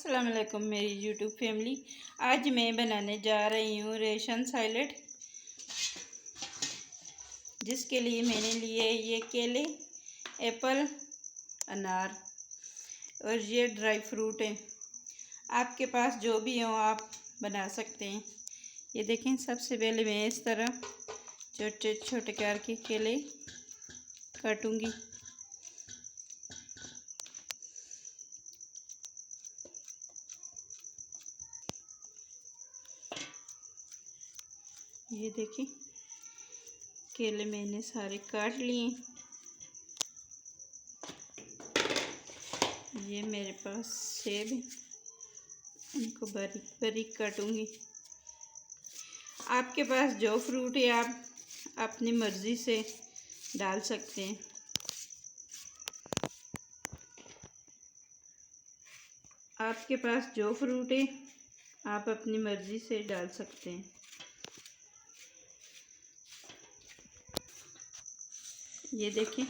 अस्सलाम वालेकुम मेरी यूट्यूब फैमिली। आज मैं बनाने जा रही हूँ रेशन सैलेड, जिसके लिए मैंने लिए ये केले, एप्पल, अनार और ये ड्राई फ्रूट है। आपके पास जो भी हो आप बना सकते हैं। ये देखें, सबसे पहले मैं इस तरह छोटे छोटे आकार के केले काटूंगी। ये देखिए, केले मैंने सारे काट लिए। ये मेरे पास सेब है, इनको बारीक बारीक काटूंगी। आपके पास जो फ्रूट है आप अपनी मर्ज़ी से डाल सकते हैं। आपके पास जो फ्रूट है आप अपनी मर्ज़ी से डाल सकते हैं। ये देखें,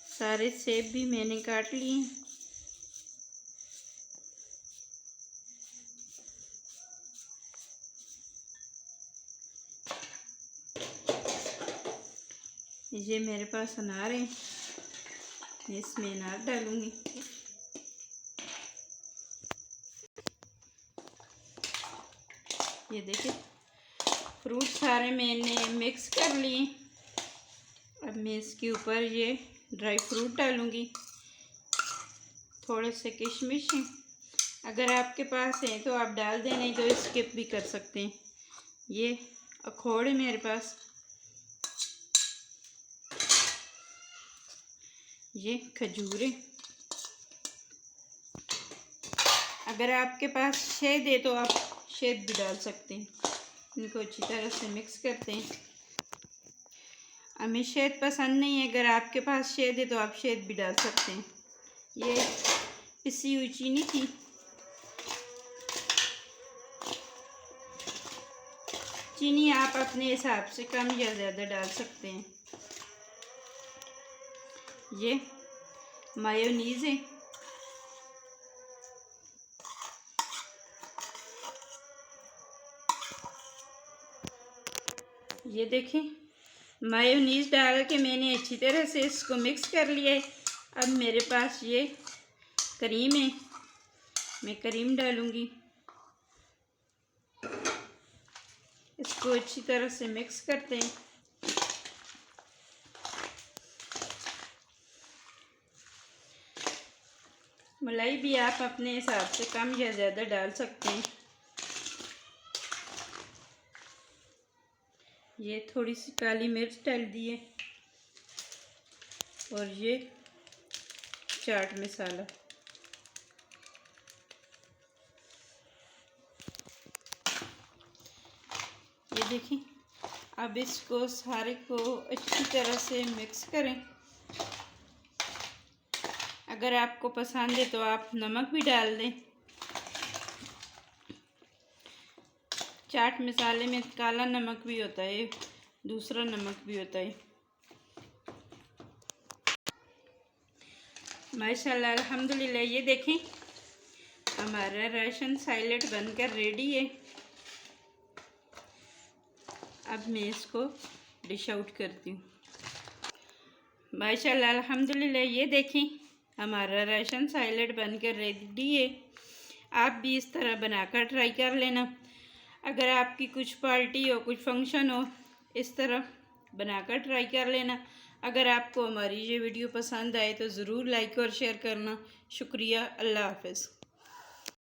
सारे सेब भी मैंने काट लिए। ये मेरे पास अनार है, मैं इसमें अनार डालूंगी। ये देखिए, फ्रूट सारे मैंने मिक्स कर लिए। अब मैं इसके ऊपर ये ड्राई फ्रूट डालूंगी। थोड़े से किशमिश हैं, अगर आपके पास है तो आप डाल दें, नहीं तो स्किप भी कर सकते हैं। ये अखरोट है मेरे पास। ये खजूर है। अगर आपके पास शहद है तो आप शहद भी डाल सकते हैं। इनको अच्छी तरह से मिक्स करते हैं। हमें शहद पसंद नहीं है, अगर आपके पास शहद है तो आप शहद भी डाल सकते हैं। ये पिसी हुई चीनी थी। चीनी आप अपने हिसाब से कम या ज़्यादा डाल सकते हैं। ये मायोनीज़ है। ये देखें, मायोनीज़ डाल के मैंने अच्छी तरह से इसको मिक्स कर लिया है। अब मेरे पास ये क्रीम है, मैं क्रीम डालूँगी। इसको अच्छी तरह से मिक्स करते हैं। मलाई भी आप अपने हिसाब से कम या ज़्यादा डाल सकते हैं। ये थोड़ी सी काली मिर्च डाल दी है और ये चाट मसाला। ये देखिए, अब इसको सारे को अच्छी तरह से मिक्स करें। अगर आपको पसंद है तो आप नमक भी डाल दें। चाट मसाले में काला नमक भी होता है, दूसरा नमक भी होता है। माशाल्लाह अल्हम्दुलिल्लाह। ये देखें, हमारा रेशन सैलेड बनकर रेडी है। अब मैं इसको डिश आउट करती हूँ। माशाल्लाह अल्हम्दुलिल्लाह। ये देखें, हमारा रेशन सैलेड बनकर रेडी है। आप भी इस तरह बनाकर ट्राई कर लेना। अगर आपकी कुछ पार्टी हो, कुछ फंक्शन हो, इस तरह बनाकर ट्राई कर लेना। अगर आपको हमारी ये वीडियो पसंद आए तो ज़रूर लाइक और शेयर करना। शुक्रिया। अल्लाह हाफ़िज़।